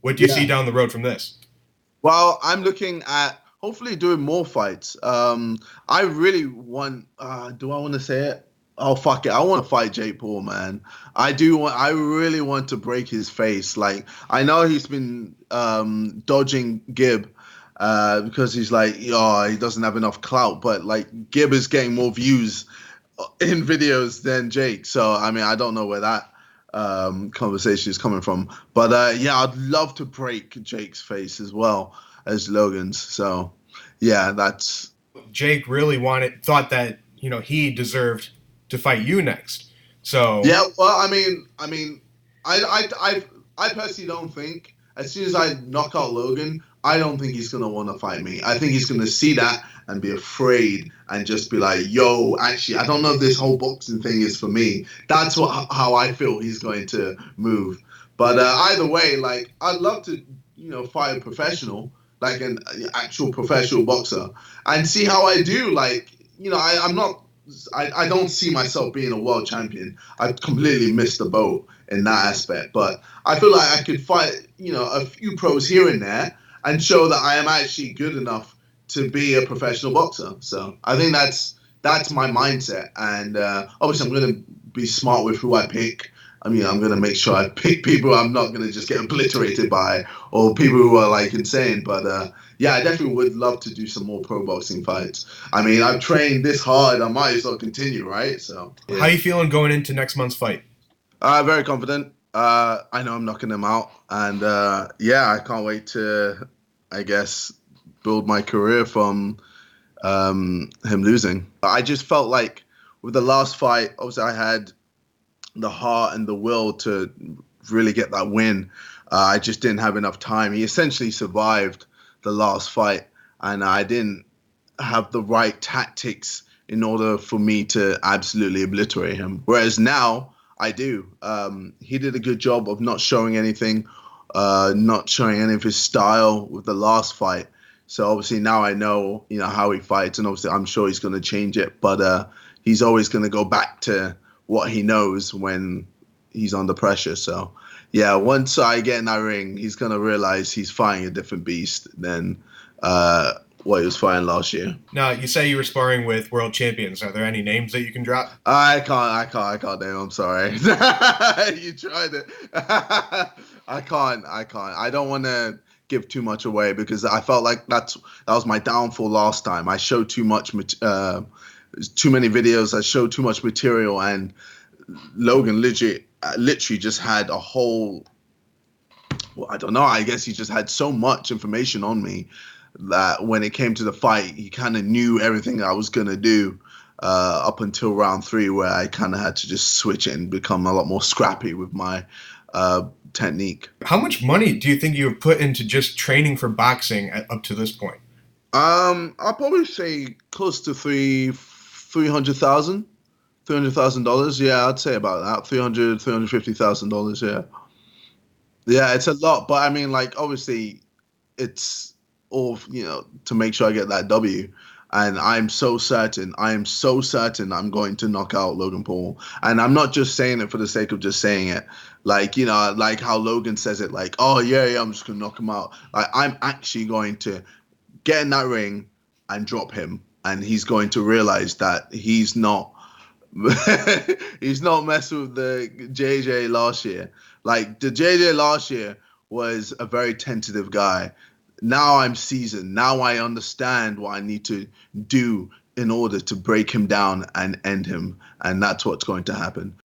What do you see down the road from this? Well, I'm looking at hopefully doing more fights. I really want. Do I want to say it? Oh fuck it! I want to fight Jake Paul, man. I do want. I really want to break his face. Like I know he's been dodging Gib because he's like, oh, he doesn't have enough clout. But like Gib is getting more views in videos than Jake. So I mean, I don't know where that conversation is coming from. But yeah, I'd love to break Jake's face as well as Logan's. So yeah, that's Jake really thought that he deserved to fight you next. So yeah. Well, I personally don't think as soon as I knock out Logan, I don't think he's gonna want to fight me. I think he's gonna see that and be afraid and just be like, "Yo, actually, I don't know if this whole boxing thing is for me." That's how I feel he's going to move. But either way, like I'd love to, fight a professional, like an actual professional boxer, and see how I do. Like, I'm not. I don't see myself being a world champion. I completely missed the boat in that aspect. But I feel like I could fight, a few pros here and there and show that I am actually good enough to be a professional boxer. So I think that's my mindset. And obviously, I'm going to be smart with who I pick. I mean, I'm going to make sure I pick people I'm not going to just get obliterated by or people who are like insane. But yeah, I definitely would love to do some more pro boxing fights. I mean, I've trained this hard. I might as well continue, right? So, yeah. How you feeling going into next month's fight? Very confident. I know I'm knocking them out. And yeah, I can't wait to, I guess, build my career from him losing. I just felt like with the last fight, obviously I had the heart and the will to really get that win. I just didn't have enough time. He essentially survived the last fight, and I didn't have the right tactics in order for me to absolutely obliterate him. Whereas now I do. He did a good job of not showing anything, not showing any of his style with the last fight. So obviously now I know, how he fights, and obviously I'm sure he's going to change it. But he's always going to go back to what he knows when he's under pressure. So yeah, once I get in that ring, he's going to realize he's fighting a different beast than what he was fighting last year. Now, you say you were sparring with world champions. Are there any names that you can drop? I can't name. I'm sorry. You tried it. I can't. I don't want to give too much away because I felt like that was my downfall last time. I showed too much, too many videos. I showed too much material, and Logan literally just had a whole. Well, I don't know. I guess he just had so much information on me that when it came to the fight, he kind of knew everything I was gonna do up until round 3, where I kind of had to just switch it and become a lot more scrappy with my technique. How much money do you think you have put into just training for boxing up to this point? I'll probably say close to $300,000. Yeah, I'd say about that. $350,000. Yeah, yeah, it's a lot, but I mean, like, obviously, it's all to make sure I get that W. And I am so certain I'm going to knock out Logan Paul. And I'm not just saying it for the sake of just saying it. Like, like how Logan says it, like, oh, yeah, I'm just going to knock him out. Like, I'm actually going to get in that ring and drop him. And he's going to realize that he's not he's not messing with the JJ last year. Like, the JJ last year was a very tentative guy. Now I'm seasoned. Now I understand what I need to do in order to break him down and end him. And that's what's going to happen.